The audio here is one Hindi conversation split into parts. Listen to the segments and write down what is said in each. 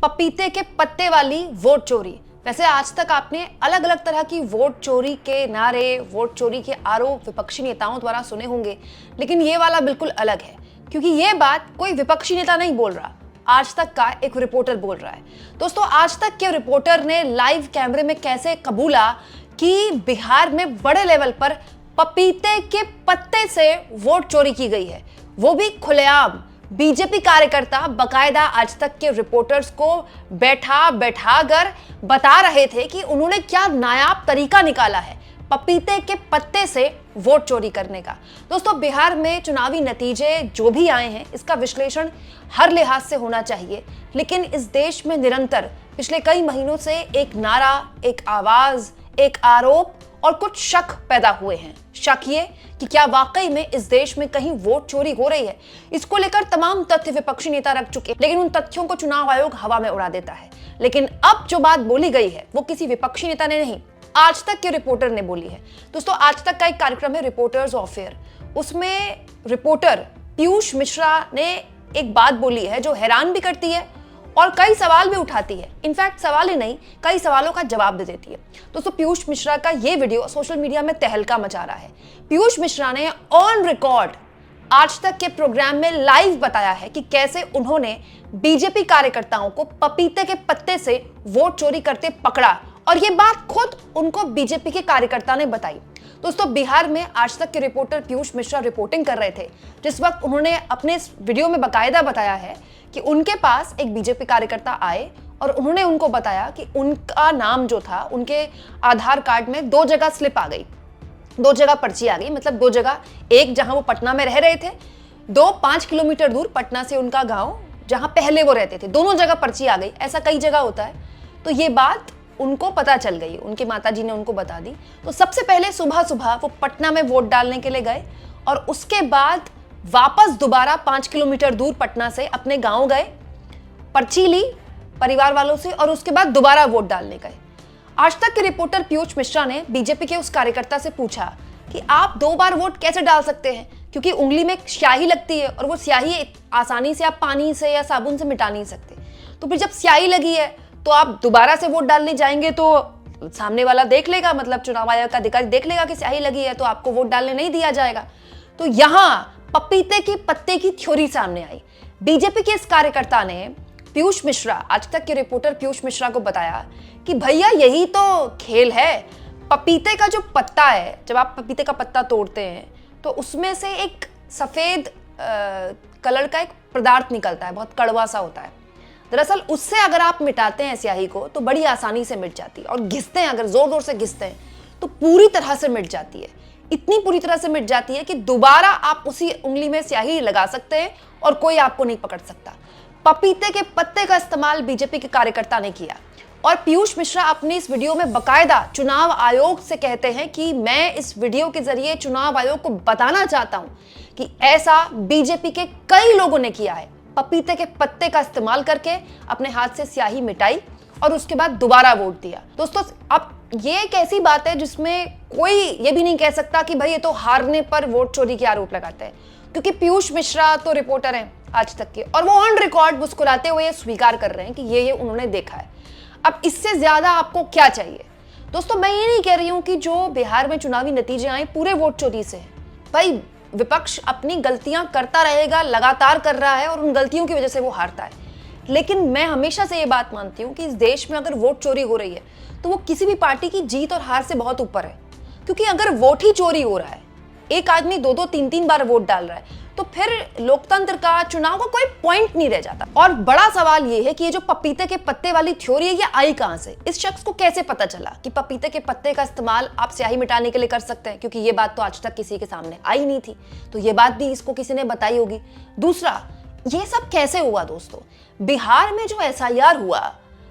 पपीते के पत्ते वाली वोट चोरी। वैसे आज तक आपने अलग अलग तरह की वोट चोरी के नारे, वोट चोरी के आरोप विपक्षी नेताओं द्वारा सुने होंगे, लेकिन ये वाला बिल्कुल अलग है, क्योंकि ये बात कोई विपक्षी नेता नहीं बोल रहा, आज तक का एक रिपोर्टर बोल रहा है। दोस्तों, आज तक के रिपोर्टर ने लाइव कैमरे में कैसे कबूला कि बिहार में बड़े लेवल पर पपीते के पत्ते से वोट चोरी की गई है, वो भी खुलेआम। बीजेपी कार्यकर्ता बकायदा आज तक के रिपोर्टर्स को बैठा कर बता रहे थे कि उन्होंने क्या नायाब तरीका निकाला है पपीते के पत्ते से वोट चोरी करने का। दोस्तों, बिहार में चुनावी नतीजे जो भी आए हैं, इसका विश्लेषण हर लिहाज से होना चाहिए, लेकिन इस देश में निरंतर पिछले कई महीनों से एक नारा, एक आवाज, एक आरोप और कुछ शक पैदा हुए हैं। शक ये कि क्या वाकई में इस देश में कहीं वोट चोरी हो रही है। इसको लेकर तमाम तथ्य विपक्षी नेता रख चुके, लेकिन उन तथ्यों को चुनाव आयोग हवा में उड़ा देता है। लेकिन अब जो बात बोली गई है वो किसी विपक्षी नेता ने नहीं, आज तक के रिपोर्टर ने बोली है। दोस्तों, आज तक का एक कार्यक्रम है रिपोर्टर्स ऑफेयर, उसमें रिपोर्टर पीयूष मिश्रा ने एक बात बोली है जो हैरान भी करती है और कई सवाल भी उठाती है। इनफैक्ट सवाल ही नहीं, कई सवालों का जवाब दे देती है। दोस्तों, पीयूष मिश्रा का ये वीडियो सोशल मीडिया में तहलका मचा रहा है। पीयूष मिश्रा ने ऑन रिकॉर्ड आज तक के प्रोग्राम में लाइव बताया है कि कैसे उन्होंने बीजेपी कार्यकर्ताओं को पपीते के पत्ते से वोट चोरी करते पकड़ा, और ये बात खुद उनको बीजेपी के कार्यकर्ता ने बताई। दोस्तों, बिहार में आज तक के रिपोर्टर पीयूष मिश्रा रिपोर्टिंग कर रहे थे जिस वक्त उन्होंने अपने इस वीडियो में बाकायदा बताया है कि उनके पास एक बीजेपी कार्यकर्ता आए और उन्होंने उनको बताया कि उनका नाम जो था, उनके आधार कार्ड में दो जगह स्लिप आ गई, दो जगह पर्ची आ गई। मतलब दो जगह, एक जहां वो पटना में रह रहे थे, 5 किलोमीटर दूर पटना से उनका गांव जहां पहले वो रहते थे, दोनों जगह पर्ची आ गई। ऐसा कई जगह होता है। तो ये बात उनको पता चल गई, उनकी माताजी ने उनको बता दी। तो सबसे पहले सुबह सुबह वो पटना में वोट डालने के लिए गए और उसके बाद वापस दोबारा 5 किलोमीटर दूर पटना से अपने गांव गए, पर्ची ली परिवार वालों से और उसके बाद दोबारा वोट डालने गए। आज तक के रिपोर्टर पीयूष मिश्रा ने बीजेपी के उस कार्यकर्ता से पूछा कि आप 2 बार वोट कैसे डाल सकते हैं, क्योंकि उंगली में स्याही लगती है और वो स्याही आसानी से आप पानी से या साबुन से मिटा नहीं सकते। तो फिर जब स्याही लगी है तो आप दोबारा से वोट डालने जाएंगे तो सामने वाला देख लेगा, मतलब चुनाव आयोग का अधिकारी देख लेगा कि स्याही लगी है, तो आपको वोट डालने नहीं दिया जाएगा। तो यहां पपीते के पत्ते की थ्योरी सामने आई। बीजेपी के इस कार्यकर्ता ने पीयूष मिश्रा, आज तक के रिपोर्टर पीयूष मिश्रा को बताया कि भैया यही तो खेल है। पपीते का जो पत्ता है, जब आप पपीते का पत्ता तोड़ते हैं तो उसमें से एक सफेद कलर का एक पदार्थ निकलता है, बहुत कड़वा सा होता है। दरअसल उससे अगर आप मिटाते हैं स्याही को तो बड़ी आसानी से मिट जाती है, और घिसते हैं, अगर जोर जोर से घिसते हैं तो पूरी तरह से मिट जाती है। इतनी पूरी तरह से मिट जाती है कि दोबारा आप उसी उंगली में स्याही लगा सकते हैं और कोई आपको नहीं पकड़ सकता। पपीते के पत्ते का इस्तेमाल बीजेपी के कार्यकर्ता ने किया, और पीयूष मिश्रा अपनी इस वीडियो में बकायदा चुनाव आयोग से कहते हैं कि मैं इस वीडियो के जरिए चुनाव आयोग को बताना चाहता हूं कि ऐसा बीजेपी के कई लोगों ने किया है। पपीते के पत्ते का इस्तेमाल करके अपने हाथ से स्याही मिटाई और उसके बाद दोबारा वोट दिया। दोस्तों, अब ये एक ऐसी बात है जिसमें कोई ये भी नहीं कह सकता कि भाई ये तो हारने पर वोट चोरी के आरोप लगाते हैं, क्योंकि पीयूष मिश्रा तो रिपोर्टर हैं आज तक के, और वो ऑन रिकॉर्ड मुस्कुराते हुए स्वीकार कर रहे हैं कि ये उन्होंने देखा है। अब इससे ज्यादा आपको क्या चाहिए? दोस्तों, मैं ये नहीं कह रही हूं कि जो बिहार में चुनावी नतीजे आए पूरे वोट चोरी से है। भाई, विपक्ष अपनी गलतियां करता रहेगा, लगातार कर रहा है, और उन गलतियों की वजह से वो हारता है। लेकिन मैं हमेशा से ये बात मानती हूँ कि इस देश में अगर वोट चोरी हो रही है तो वो किसी भी पार्टी की जीत और हार से बहुत ऊपर है। क्योंकि अगर वोट ही चोरी हो रहा है, एक आदमी 2-2, 3-3 बार वोट डाल रहा है, तो फिर लोकतंत्र का, चुनाव का कोई पॉइंट नहीं रह जाता। और बड़ा सवाल ये है कि ये जो पपीते के पत्ते वाली थ्योरी है, ये आई कहां से? इस शख्स को कैसे पता चला कि पपीते के पत्ते का इस्तेमाल आप स्याही मिटाने के लिए कर सकते हैं? क्योंकि ये बात तो आज तक किसी के सामने आई नहीं थी, तो ये बात भी इसको किसी ने बताई होगी। दूसरा, ये सब कैसे हुआ? दोस्तों, बिहार में जो एसआईआर हुआ,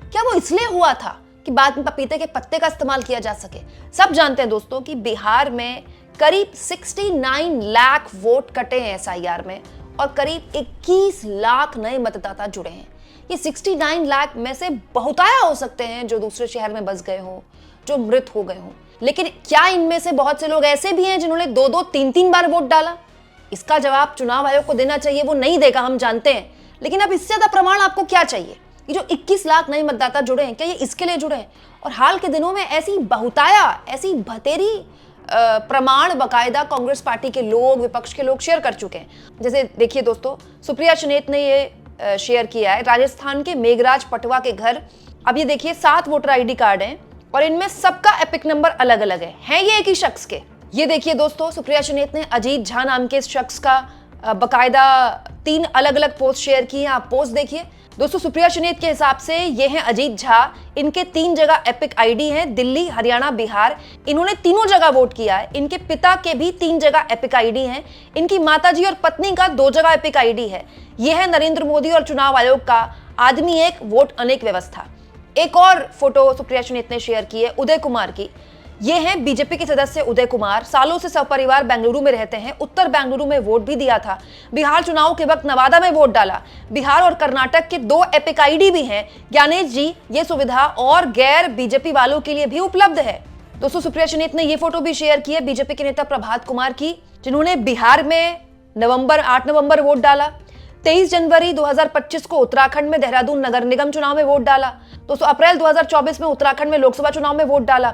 क्या वो इसलिए हुआ था कि बाद में पपीते के पत्ते का इस्तेमाल किया जा सके? सब जानते हैं दोस्तों कि बिहार में करीब 69 लाख वोट कटे हैं एसआईआर में, और करीब 21 लाख नए मतदाता जुड़े हैं। ये 69 लाख में से बहुताया हो सकते हैं जो दूसरे शहर में बस गए हों, जो मृत हो गए हों, लेकिन क्या इनमें से बहुत से लोग ऐसे भी हैं जिन्होंने 2-2, 3-3 बार वोट डाला? इसका जवाब चुनाव आयोग को देना चाहिए, वो नहीं देगा, हम जानते हैं। लेकिन अब इससे ज्यादा प्रमाण आपको क्या चाहिए? ये जो 21 लाख नए मतदाता जुड़े हैं, क्या ये इसके लिए जुड़े हैं? और हाल के दिनों में ऐसी बहुताया, ऐसी भतेरी प्रमाण बाकायदा कांग्रेस पार्टी के लोग, विपक्ष के लोग शेयर कर चुके हैं। जैसे देखिए दोस्तों, सुप्रिया सुनेत ने ये शेयर किया है राजस्थान के मेघराज पटवा के घर। अब ये देखिए 7 वोटर आईडी कार्ड हैं और इनमें सबका एपिक नंबर अलग अलग है ये एक ही शख्स के। ये देखिए दोस्तों, सुप्रिया सुनेत ने अजीत झा नाम के इस शख्स का बकायदा 3 अलग अलग पोस्ट शेयर की हैं। आप पोस्ट देखिए दोस्तों। सुप्रिया सुनेत के हिसाब से ये हैं अजीत झा, इनके 3 जगह एपिक आईडी हैं, दिल्ली, हरियाणा, बिहार। इन्होंने तीनों जगह वोट किया है। इनके पिता के भी 3 जगह एपिक आईडी हैं। इनकी माताजी और पत्नी का 2 जगह एपिक आईडी है। यह है नरेंद्र मोदी और चुनाव आयोग का आदमी एक वोट अनेक व्यवस्था। एक और फोटो सुप्रिया सुनेत ने शेयर की है उदय कुमार की। ये हैं बीजेपी के सदस्य उदय कुमार, सालों से सपरिवार बेंगलुरु में रहते हैं। उत्तर बेंगलुरु में वोट भी दिया था। बिहार चुनाव के वक्त नवादा में वोट डाला। बिहार और कर्नाटक के 2 एपिक आईडी भी हैं। ज्ञानेश जी, ये सुविधा और गैर बीजेपी वालों के लिए भी उपलब्ध है। दोस्तों, सुप्रिया सुनेत ने ये फोटो भी शेयर की है बीजेपी के नेता प्रभात कुमार की, जिन्होंने बिहार में 8 नवंबर वोट डाला। 23 जनवरी 2025 को उत्तराखंड में देहरादून नगर निगम चुनाव में वोट डाला। दोस्तों, अप्रैल 2024 में उत्तराखंड में लोकसभा चुनाव में वोट डाला।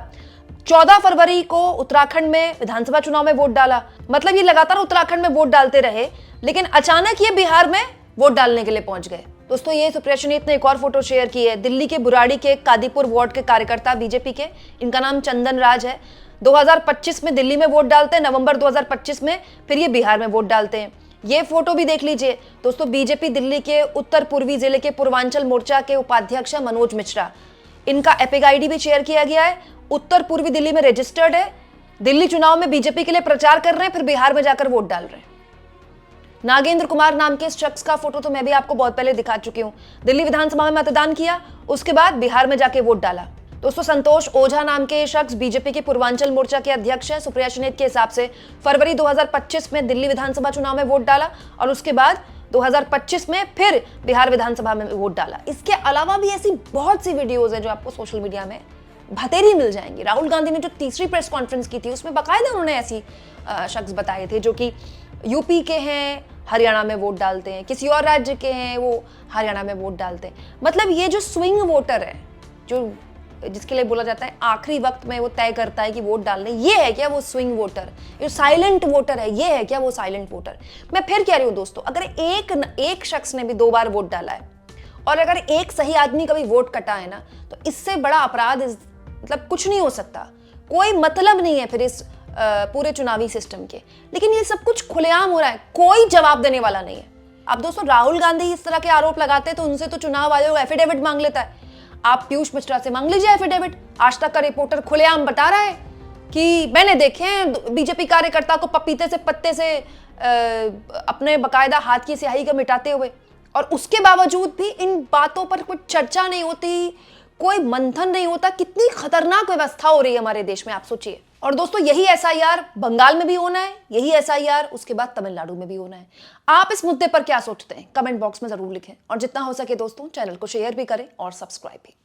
14 फरवरी को उत्तराखंड में विधानसभा चुनाव में वोट डाला। मतलब ये लगातार उत्तराखंड में वोट डालते रहे, लेकिन अचानक ये बिहार में वोट डालने के लिए पहुंच गए। दोस्तों, ये सुप्रिया सुनेत ने एक और फोटो शेयर की है दिल्ली के बुराड़ी के कादीपुर वार्ड के कार्यकर्ता बीजेपी के। इनका नाम चंदन राज है। 2025 में दिल्ली में वोट डालते हैं, नवंबर 2025 में फिर ये बिहार में वोट डालते हैं। ये फोटो भी देख लीजिए दोस्तों। बीजेपी दिल्ली के उत्तर पूर्वी जिले के पूर्वांचल मोर्चा के उपाध्यक्ष मनोज मिश्रा, इनका एपिक आईडी भी शेयर किया गया है। उत्तर पूर्वी दिल्ली में रजिस्टर्ड है, दिल्ली चुनाव में बीजेपी के लिए प्रचार कर रहे हैं, फिर बिहार में जाकर वोट डाल रहे हैं। नागेंद्र कुमार नाम के इस शख्स का फोटो तो मैं भी आपको बहुत पहले दिखा चुकी हूं। दिल्ली विधानसभा में मतदान किया, उसके बाद बिहार में जाके वोट डाला। दोस्तों, संतोष ओझा नाम के शख्स बीजेपी के पूर्वांचल मोर्चा के अध्यक्ष हैं। सुप्रिया सुनेत के हिसाब से फरवरी 2025 में दिल्ली विधानसभा चुनाव में वोट डाला और उसके बाद 2025 में फिर बिहार विधानसभा में वोट डाला। इसके अलावा भी ऐसी बहुत सी वीडियोज हैं जो आपको सोशल मीडिया में भतेरी मिल जाएंगी। राहुल गांधी ने जो तीसरी प्रेस कॉन्फ्रेंस की थी, उसमें बाकायदा उन्होंने ऐसी शख्स बताए थे जो कि यूपी के हैं, हरियाणा में वोट डालते हैं, किसी और राज्य के हैं, वो हरियाणा में वोट डालते हैं। मतलब ये जो स्विंग वोटर है, जो जिसके लिए बोला जाता है आखिरी वक्त में वो तय करता है कि वोट डालने, ये है क्या वो स्विंग वोटर? जो साइलेंट वोटर है, ये है क्या वो साइलेंट वोटर? मैं फिर कह रही हूँ दोस्तों, अगर एक शख्स ने भी 2 बार वोट डाला है और अगर एक सही आदमी का भी वोट कटा है ना, तो इससे बड़ा अपराध मतलब कुछ नहीं हो सकता। कोई मतलब नहीं है फिर इस पूरे चुनावी सिस्टम के। लेकिन ये सब कुछ खुलेआम हो रहा है, कोई जवाब देने वाला नहीं है। अब दोस्तों, राहुल गांधी इस तरह के आरोप लगाते हैं तो उनसे तो चुनाव आयोग एफिडेविट मांग लेता है। आप पीयूष मिश्रा से मांग लीजिए एफिडेविट। आज तक का रिपोर्टर खुलेआम बता रहा है कि मैंने देखे हैं बीजेपी कार्यकर्ता को पपीते से पत्ते से अपने बकायदा हाथ की स्याही का मिटाते हुए, और उसके बावजूद भी इन बातों पर कुछ चर्चा नहीं होती, कोई मंथन नहीं होता। कितनी खतरनाक व्यवस्था हो रही है हमारे देश में, आप सोचिए। और दोस्तों, यही एसआईआर बंगाल में भी होना है, यही एसआईआर उसके बाद तमिलनाडु में भी होना है। आप इस मुद्दे पर क्या सोचते हैं? कमेंट बॉक्स में जरूर लिखें और जितना हो सके दोस्तों चैनल को शेयर भी करें और सब्सक्राइब भी।